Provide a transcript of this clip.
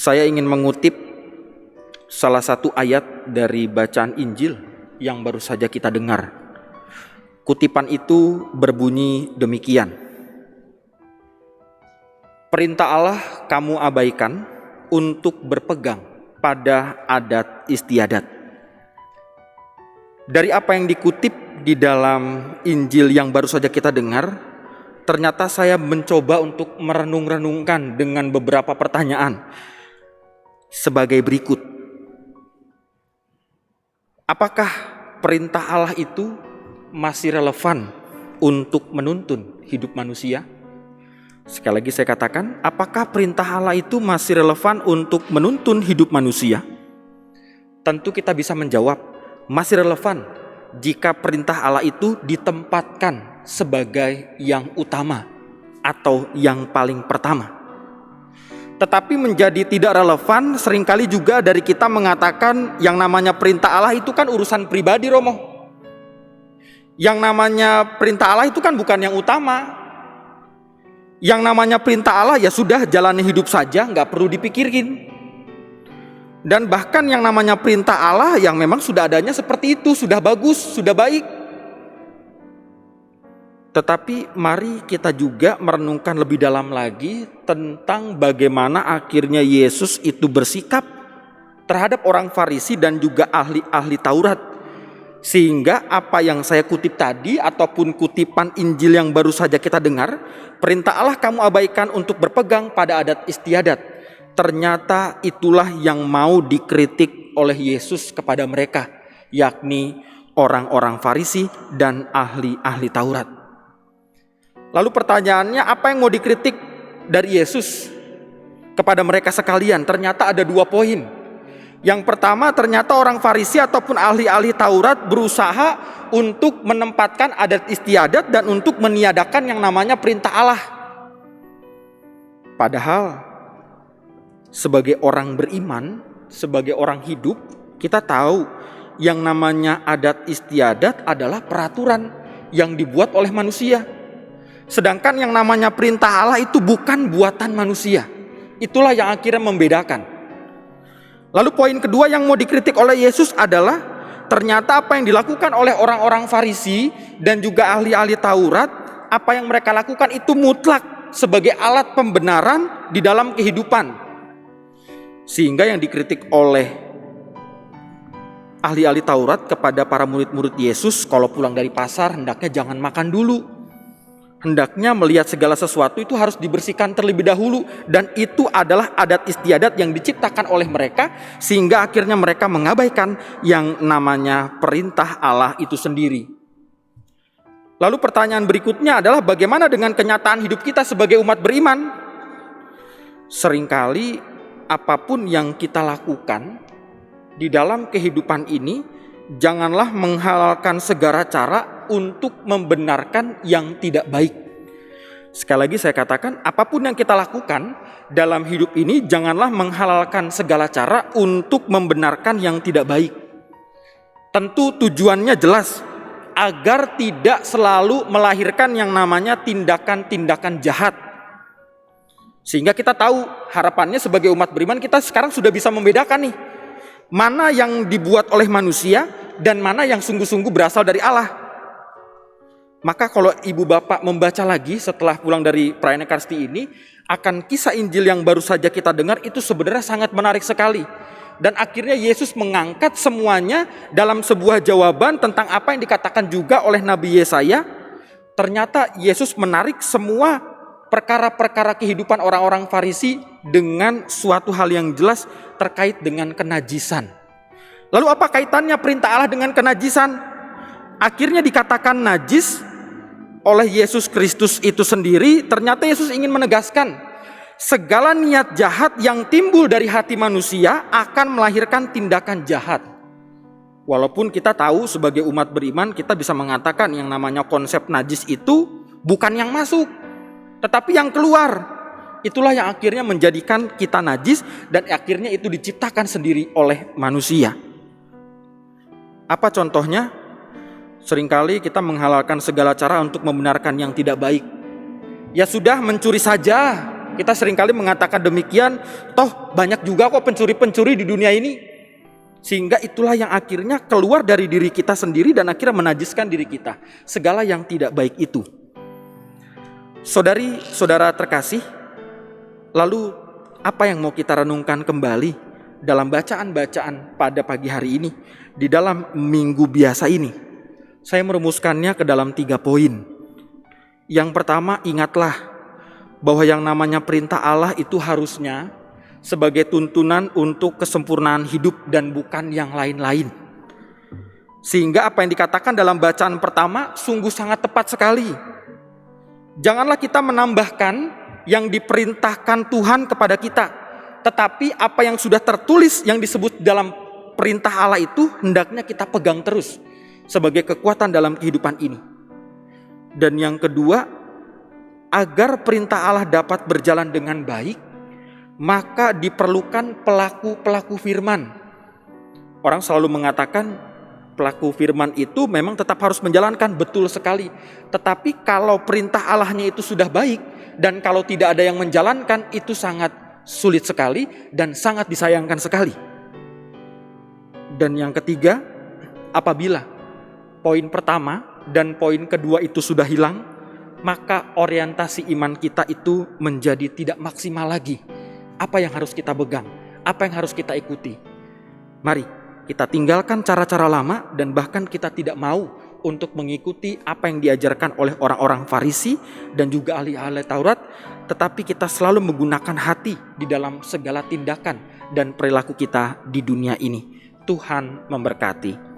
Saya ingin mengutip salah satu ayat dari bacaan Injil yang baru saja kita dengar. Kutipan itu berbunyi demikian. Perintah Allah kamu abaikan untuk berpegang pada adat istiadat. Dari apa yang dikutip di dalam Injil yang baru saja kita dengar, ternyata saya mencoba untuk merenung-renungkan dengan beberapa pertanyaan sebagai berikut. Apakah perintah Allah itu masih relevan untuk menuntun hidup manusia? Sekali lagi saya katakan, apakah perintah Allah itu masih relevan untuk menuntun hidup manusia? Tentu kita bisa menjawab, masih relevan jika perintah Allah itu ditempatkan sebagai yang utama atau yang paling pertama. Tetapi menjadi tidak relevan seringkali juga dari kita mengatakan yang namanya perintah Allah itu kan urusan pribadi, Romo. Yang namanya perintah Allah itu kan bukan yang utama. Yang namanya perintah Allah ya sudah jalani hidup saja, nggak perlu dipikirin. Dan bahkan yang namanya perintah Allah yang memang sudah adanya seperti itu, sudah bagus, sudah baik. Tetapi mari kita juga merenungkan lebih dalam lagi tentang bagaimana akhirnya Yesus itu bersikap terhadap orang Farisi dan juga ahli-ahli Taurat. Sehingga apa yang saya kutip tadi ataupun kutipan Injil yang baru saja kita dengar, perintah Allah kamu abaikan untuk berpegang pada adat istiadat. Ternyata itulah yang mau dikritik oleh Yesus kepada mereka, yakni orang-orang Farisi dan ahli-ahli Taurat. Lalu pertanyaannya, apa yang mau dikritik dari Yesus kepada mereka sekalian? Ternyata ada 2 poin. Yang pertama, ternyata orang Farisi ataupun ahli-ahli Taurat berusaha untuk menempatkan adat istiadat dan untuk meniadakan yang namanya perintah Allah. Padahal sebagai orang beriman, sebagai orang hidup, kita tahu yang namanya adat istiadat adalah peraturan yang dibuat oleh manusia. Sedangkan yang namanya perintah Allah itu bukan buatan manusia. Itulah yang akhirnya membedakan. Lalu poin kedua yang mau dikritik oleh Yesus adalah ternyata apa yang dilakukan oleh orang-orang Farisi dan juga ahli-ahli Taurat, apa yang mereka lakukan itu mutlak sebagai alat pembenaran di dalam kehidupan. Sehingga yang dikritik oleh ahli-ahli Taurat kepada para murid-murid Yesus, kalau pulang dari pasar hendaknya jangan makan dulu. Hendaknya melihat segala sesuatu itu harus dibersihkan terlebih dahulu. Dan itu adalah adat istiadat yang diciptakan oleh mereka, sehingga akhirnya mereka mengabaikan yang namanya perintah Allah itu sendiri. Lalu pertanyaan berikutnya adalah bagaimana dengan kenyataan hidup kita sebagai umat beriman? Seringkali apapun yang kita lakukan di dalam kehidupan ini, janganlah menghalalkan segala cara untuk membenarkan yang tidak baik. Sekali lagi saya katakan, apapun yang kita lakukan dalam hidup ini, janganlah menghalalkan segala cara untuk membenarkan yang tidak baik. Tentu tujuannya jelas, agar tidak selalu melahirkan yang namanya tindakan-tindakan jahat. Sehingga kita tahu harapannya sebagai umat beriman, kita sekarang sudah bisa membedakan nih, mana yang dibuat oleh manusia dan mana yang sungguh-sungguh berasal dari Allah. Maka kalau ibu bapak membaca lagi setelah pulang dari perayaan Ekaristi ini, akan kisah Injil yang baru saja kita dengar itu sebenarnya sangat menarik sekali. Dan akhirnya Yesus mengangkat semuanya dalam sebuah jawaban tentang apa yang dikatakan juga oleh Nabi Yesaya. Ternyata Yesus menarik semua perkara-perkara kehidupan orang-orang Farisi dengan suatu hal yang jelas terkait dengan kenajisan. Lalu apa kaitannya perintah Allah dengan kenajisan? Akhirnya dikatakan najis oleh Yesus Kristus itu sendiri. Ternyata Yesus ingin menegaskan segala niat jahat yang timbul dari hati manusia akan melahirkan tindakan jahat. Walaupun kita tahu sebagai umat beriman kita bisa mengatakan yang namanya konsep najis itu bukan yang masuk, tetapi yang keluar. Itulah yang akhirnya menjadikan kita najis dan akhirnya itu diciptakan sendiri oleh manusia. Apa contohnya? Seringkali kita menghalalkan segala cara untuk membenarkan yang tidak baik. Ya sudah, mencuri saja. Kita seringkali mengatakan demikian, toh banyak juga kok pencuri-pencuri di dunia ini. Sehingga itulah yang akhirnya keluar dari diri kita sendiri dan akhirnya menajiskan diri kita. Segala yang tidak baik itu. Saudari, saudara terkasih, lalu apa yang mau kita renungkan kembali dalam bacaan-bacaan pada pagi hari ini, di dalam minggu biasa ini? Saya merumuskannya ke dalam 3 poin. Yang pertama, ingatlah bahwa yang namanya perintah Allah itu harusnya sebagai tuntunan untuk kesempurnaan hidup dan bukan yang lain-lain. Sehingga apa yang dikatakan dalam bacaan pertama sungguh sangat tepat sekali. Janganlah kita menambahkan yang diperintahkan Tuhan kepada kita, tetapi apa yang sudah tertulis yang disebut dalam perintah Allah itu hendaknya kita pegang terus sebagai kekuatan dalam kehidupan ini. Dan yang kedua, agar perintah Allah dapat berjalan dengan baik, maka diperlukan pelaku-pelaku firman. Orang selalu mengatakan pelaku firman itu memang tetap harus menjalankan, betul sekali. Tetapi kalau perintah Allahnya itu sudah baik, dan kalau tidak ada yang menjalankan, itu sangat sulit sekali dan sangat disayangkan sekali. Dan yang ketiga, apabila poin pertama dan poin kedua itu sudah hilang, maka orientasi iman kita itu menjadi tidak maksimal lagi. Apa yang harus kita pegang? Apa yang harus kita ikuti? Mari kita tinggalkan cara-cara lama dan bahkan kita tidak mau untuk mengikuti apa yang diajarkan oleh orang-orang Farisi dan juga ahli-ahli Taurat, tetapi kita selalu menggunakan hati di dalam segala tindakan dan perilaku kita di dunia ini. Tuhan memberkati.